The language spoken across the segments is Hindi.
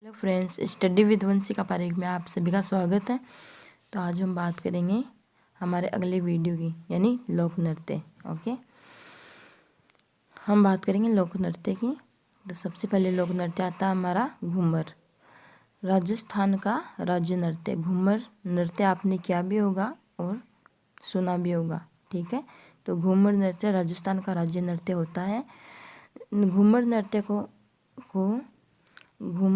हेलो फ्रेंड्स, स्टडी विद वंशी का पारिक में आप सभी का स्वागत है। तो आज हम बात करेंगे हमारे अगले वीडियो की, यानी लोक नृत्य। ओके, हम बात करेंगे लोक नृत्य की। तो सबसे पहले लोक नृत्य आता है हमारा घूमर। राजस्थान का राज्य नृत्य घूमर नृत्य आपने किया भी होगा और सुना भी होगा। ठीक है, तो घूमर नृत्य राजस्थान का राज्य नृत्य होता है। घूमर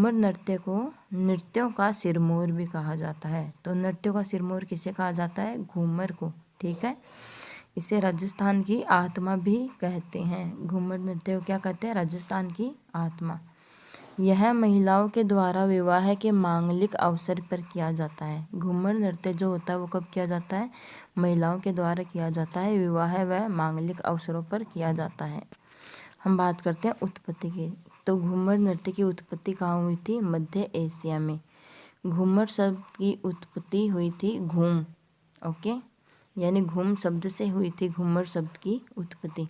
नृत्य को नृत्यों का सिरमौर भी कहा जाता है। तो नृत्यों का सिरमौर किसे कहा जाता है? घूमर को। ठीक है, इसे राजस्थान की आत्मा भी कहते हैं। घूमर नृत्य को क्या कहते हैं? राजस्थान की आत्मा। यह महिलाओं के द्वारा विवाह के मांगलिक अवसर पर किया जाता है। घूमर नृत्य जो होता है वो कब किया जाता है? महिलाओं के द्वारा किया जाता है, विवाह व मांगलिक अवसरों पर किया जाता है। हम बात करते हैं उत्पत्ति की। तो घूमर नृत्य की उत्पत्ति कहाँ हुई थी? मध्य एशिया में। घूमर शब्द की उत्पत्ति हुई थी घूम। ओके, यानी घूम शब्द से हुई थी घूमर शब्द की उत्पत्ति।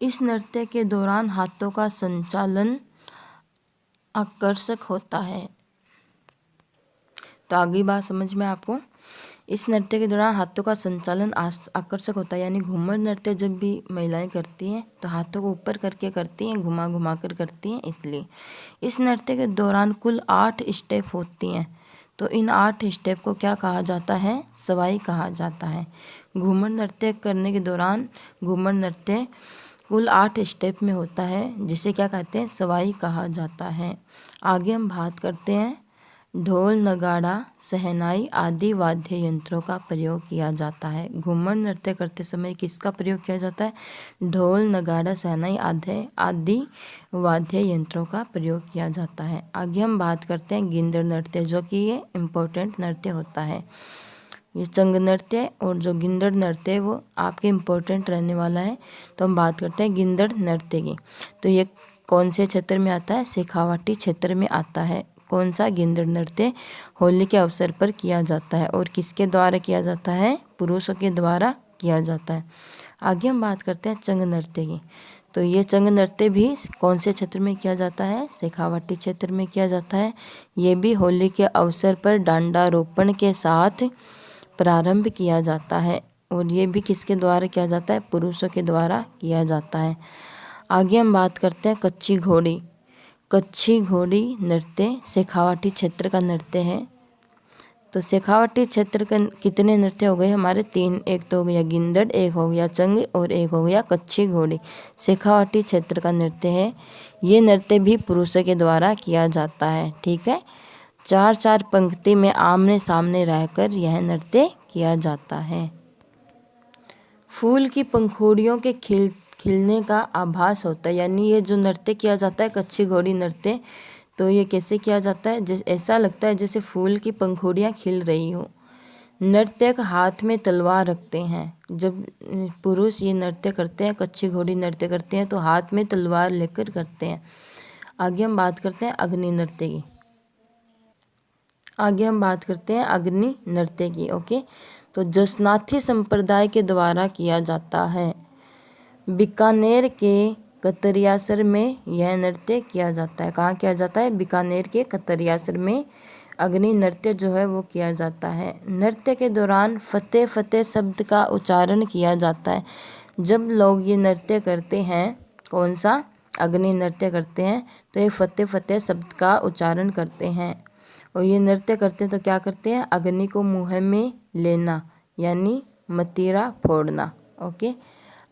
इस नृत्य के दौरान हाथों का संचालन आकर्षक होता है। तो आगे बात समझ में आपको। इस नृत्य के दौरान हाथों का संचालन आकर्षक होता है, यानी घूमर नृत्य जब भी महिलाएं करती हैं तो हाथों को ऊपर करके करती हैं, घुमा घुमा कर करती हैं। इसलिए इस नृत्य के दौरान कुल 8 स्टेप होती हैं। तो इन 8 स्टेप को क्या कहा जाता है? सवाई कहा जाता है। घूमर नृत्य करने के दौरान घूमर नृत्य कुल 8 स्टेप में होता है, जिसे क्या कहते हैं? सवाई कहा जाता है। आगे हम बात करते हैं ढोल, नगाड़ा, सहनाई आदि वाद्य यंत्रों का प्रयोग किया जाता है। घूमर नृत्य करते समय किसका प्रयोग किया जाता है? ढोल, नगाड़ा, सहनाई आदि वाद्य यंत्रों का प्रयोग किया जाता है। आगे हम बात करते हैं गिंदड़ नृत्य, जो कि ये इम्पोर्टेंट नृत्य होता है। ये चंग नृत्य और जो गिंदड़ नृत्य है वो आपके इम्पोर्टेंट रहने वाला है। तो हम बात करते हैं गिंदड़ नृत्य की। तो ये कौन से क्षेत्र में आता है? शेखावाटी क्षेत्र में आता है। कौन सा? गिंदड़ नृत्य होली के अवसर पर किया जाता है। और किसके द्वारा किया जाता है? पुरुषों के द्वारा किया जाता है। आगे हम बात करते हैं चंग नृत्य की। तो ये चंग नृत्य भी कौन से क्षेत्र में किया जाता है? शेखावाटी क्षेत्र में किया जाता है। ये भी होली के अवसर पर डांडारोपण के साथ प्रारंभ किया जाता है। और ये भी किसके द्वारा किया जाता है? पुरुषों के द्वारा किया जाता है। आगे हम बात करते हैं कच्ची घोड़ी। कच्ची घोड़ी नृत्य शेखावाटी क्षेत्र का नृत्य है। तो शेखावाटी क्षेत्र के कितने नृत्य हो गए हमारे? 3। एक तो हो गया गिंदड़, एक हो गया चंग और एक हो गया कच्ची घोड़ी। शेखावाटी क्षेत्र का नृत्य है। ये नृत्य भी पुरुषों के द्वारा किया जाता है। ठीक है, 4-4 पंक्ति में आमने सामने रहकर यह नृत्य किया जाता है। फूल की पंखुड़ियों के खिलने का आभास होता है, यानी ये जो नृत्य किया जाता है कच्ची घोड़ी नृत्य, तो ये कैसे किया जाता है? ऐसा लगता है जैसे फूल की पंखुड़ियाँ खिल रही हो। नर्तक हाथ में तलवार रखते हैं। जब पुरुष ये नृत्य करते हैं, कच्ची घोड़ी नृत्य करते हैं, तो हाथ में तलवार लेकर करते हैं। आगे हम बात करते हैं अग्नि नृत्य की। अग्नि नृत्य की। ओके, तो जसनाथी संप्रदाय के द्वारा किया जाता है। बीकानेर के कतरियासर में यह नृत्य किया जाता है। कहाँ किया जाता है? बीकानेर के कतरियासर में अग्नि नृत्य जो है वो किया जाता है। नृत्य के दौरान फतेह फतेह शब्द का उच्चारण किया जाता है। जब लोग ये नृत्य करते हैं, कौन सा? अग्नि नृत्य करते हैं, तो ये फतेह फतेह शब्द का उच्चारण करते हैं। और ये नृत्य करते हैं तो क्या करते हैं? अग्नि को मुँह में लेना, यानी मतीरा फोड़ना। ओके,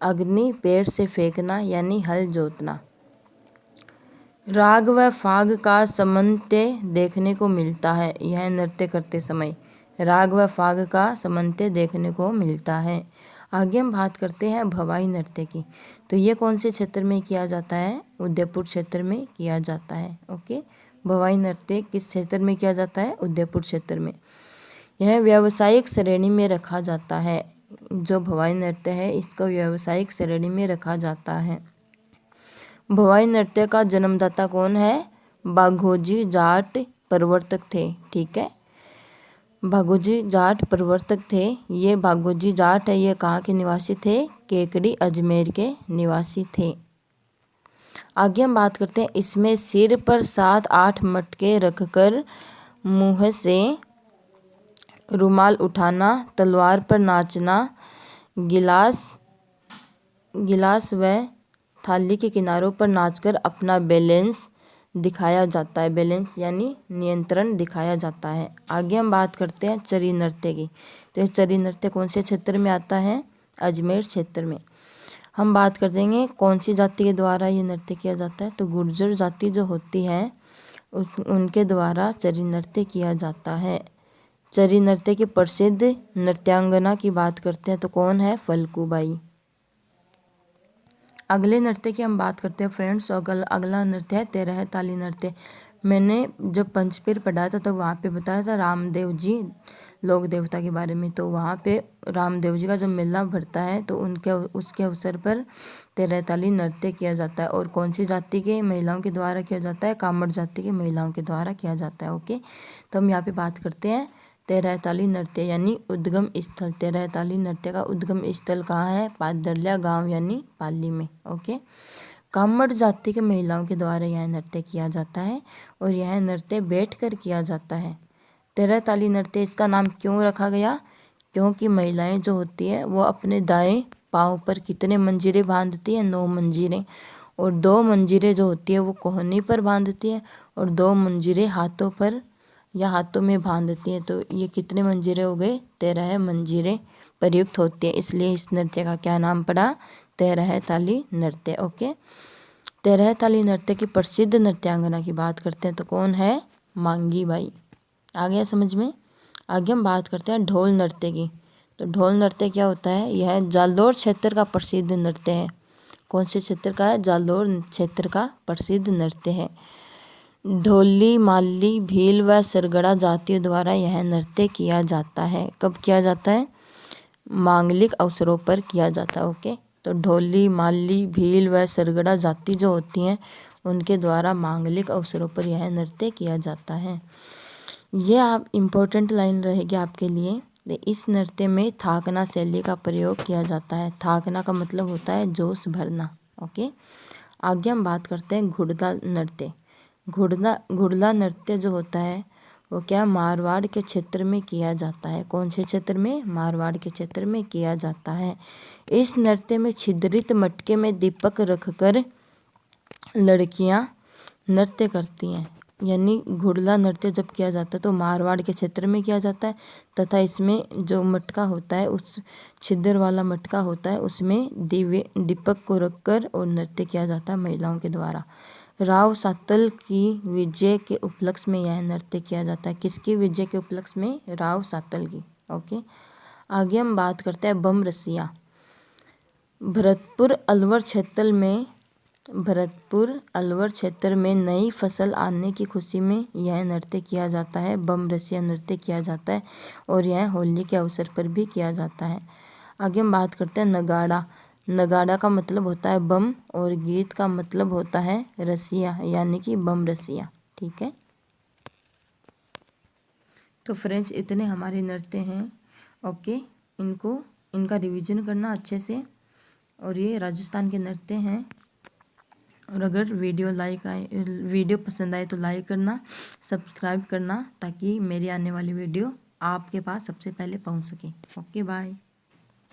अग्नि पेड़ से फेंकना, यानी हल जोतना। राग व फाग का समन्वय देखने को मिलता है। यह नृत्य करते समय राग व फाग का समन्वय देखने को मिलता है। आगे हम बात करते हैं भवाई नृत्य की। तो ये कौन से क्षेत्र में किया जाता है? उदयपुर क्षेत्र में किया जाता है। ओके, भवाई नृत्य किस क्षेत्र में किया जाता है? उदयपुर क्षेत्र में। यह व्यावसायिक श्रेणी में रखा जाता है। जो भवाई नृत्य है इसको व्यावसायिक श्रेणी में रखा जाता है। भवाई नृत्य का जन्मदाता कौन है? बाघोजी जाट प्रवर्तक थे। ठीक है, बाघोजी जाट प्रवर्तक थे। ये बाघोजी जाट है, ये कहाँ के निवासी थे? केकड़ी अजमेर के निवासी थे। आगे हम बात करते हैं, इसमें सिर पर 7-8 मटके रखकर मुंह से रुमाल उठाना, तलवार पर नाचना, गिलास व थाली के किनारों पर नाचकर अपना बैलेंस दिखाया जाता है। बैलेंस यानी नियंत्रण दिखाया जाता है। आगे हम बात करते हैं चरी नृत्य की। तो ये चरी नृत्य कौन से क्षेत्र में आता है? अजमेर क्षेत्र में। हम बात कर देंगे कौन सी जाति के द्वारा ये नृत्य किया जाता है। तो गुर्जर जाति जो होती है उनके द्वारा चरी नृत्य किया जाता है। चरी नृत्य की प्रसिद्ध नृत्यांगना की बात करते हैं तो कौन है? फल्गुबाई। अगले नृत्य की हम बात करते हैं फ्रेंड्स। अगला नृत्य है तेरह ताली नृत्य। मैंने जब पंचपीर पढ़ा था तो वहाँ पे बताया था रामदेव जी लोक देवता के बारे में। तो वहाँ पे रामदेव जी का जब मेला भरता है तो उसके अवसर पर तेरह ताली नृत्य किया जाता है। और कौन सी जाति के महिलाओं के द्वारा किया जाता है? कामड़ जाति के महिलाओं के द्वारा किया जाता है। ओके, तो हम यहाँ पे बात करते हैं तेरह ताली नृत्य यानी उद्गम स्थल। तेरह ताली नृत्य का उद्गम स्थल कहाँ है? पादरल्या गांव यानी पाली में। ओके, कामड़ जाति के महिलाओं के द्वारा यह नृत्य किया जाता है और यह नृत्य बैठकर किया जाता है। तेरह ताली नृत्य इसका नाम क्यों रखा गया? क्योंकि महिलाएं जो होती है वो अपने दाएं पाँव पर कितने मंजीरे बांधती हैं? 9 मंजीरे। और 2 मंजीरे जो होती है वो कोहनी पर बांधती है और 2 मंजीरे हाथों पर या हाथों में बांधती हैं। तो ये कितने मंजीरे हो गए? 13 मंजीरे प्रयुक्त होती है। इसलिए इस नृत्य का क्या नाम पड़ा? तेरह ताली नृत्य। ओके, तेरह ताली नृत्य की प्रसिद्ध नृत्यांगना की बात करते हैं तो कौन है? मांगी बाई। आ गया समझ में? आगे हम बात करते हैं ढोल नृत्य की। तो ढोल नृत्य क्या होता है? यह जालोर क्षेत्र का प्रसिद्ध नृत्य है। कौन से क्षेत्र का है? जालोर क्षेत्र का प्रसिद्ध नृत्य है। ढोली, माली, भील व सरगड़ा जातियों द्वारा यह नृत्य किया जाता है। कब किया जाता है? मांगलिक अवसरों पर किया जाता है। ओके, तो ढोली, माली, भील व सरगड़ा जाति जो होती हैं उनके द्वारा मांगलिक अवसरों पर यह नृत्य किया जाता है। ये आप इम्पोर्टेंट लाइन रहेगी आपके लिए। इस नृत्य में थाकना शैली का प्रयोग किया जाता है। थाकना का मतलब होता है जोश भरना। ओके, आगे हम बात करते हैं घुड़दा नृत्य। घुड़ला नृत्य जो होता है वो क्या? मारवाड़ के क्षेत्र में किया जाता है। कौन से क्षेत्र में? मारवाड़ के क्षेत्र में किया जाता है। इस नृत्य में छिद्रित मटके में दीपक रखकर लड़कियां नृत्य करती हैं। यानी घुड़ला नृत्य जब किया जाता है तो मारवाड़ के क्षेत्र में किया जाता है तथा इसमें जो मटका होता है उस छिद्र वाला मटका होता है उसमें दीपक को रखकर और नृत्य किया जाता है महिलाओं के द्वारा। राव सातल की विजय के उपलक्ष्य में यह नृत्य किया जाता है। किसकी विजय के उपलक्ष्य में? राव सातल की। ओके, आगे हम बात करते हैं बम रसिया। भरतपुर अलवर क्षेत्र में नई फसल आने की खुशी में यह नृत्य किया जाता है। बम रसिया नृत्य किया जाता है और यह होली के अवसर पर भी किया जाता है। आगे हम बात करते हैं नगाड़ा। नगाड़ा का मतलब होता है बम और गीत का मतलब होता है रसिया यानी कि बम रसिया। ठीक है, तो फ्रेंड्स इतने हमारे नृत्य हैं। ओके, इनका रिवीजन करना अच्छे से। और ये राजस्थान के नृत्य हैं। और अगर वीडियो पसंद आए तो लाइक करना, सब्सक्राइब करना ताकि मेरी आने वाली वीडियो आपके पास सबसे पहले पहुंच सके। Okay, bye.